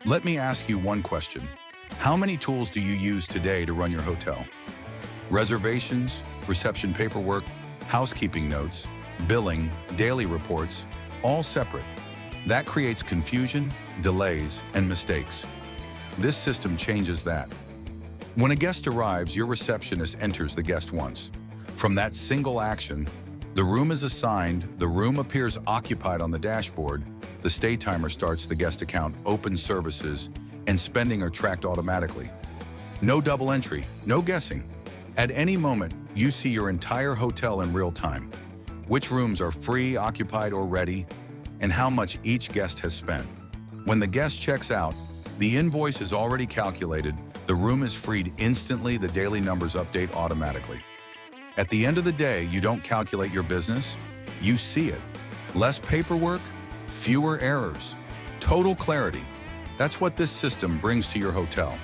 Let me ask you one question. How many tools do you use today to run your hotel? Reservations, reception paperwork, housekeeping notes, billing, daily reports, all separate. That creates confusion, delays, and mistakes. This system changes that. When a guest arrives, your receptionist enters the guest once. From that single action, the room is assigned, the room appears occupied on the dashboard, the stay timer starts, the guest account, open services, and spending are tracked automatically. No double entry, no guessing. At any moment, you see your entire hotel in real time. Which rooms are free, occupied, or ready, and how much each guest has spent. When the guest checks out, the invoice is already calculated, the room is freed instantly, the daily numbers update automatically. At the end of the day, you don't calculate your business, you see it. Less paperwork, fewer errors, total clarity. That's what this system brings to your hotel.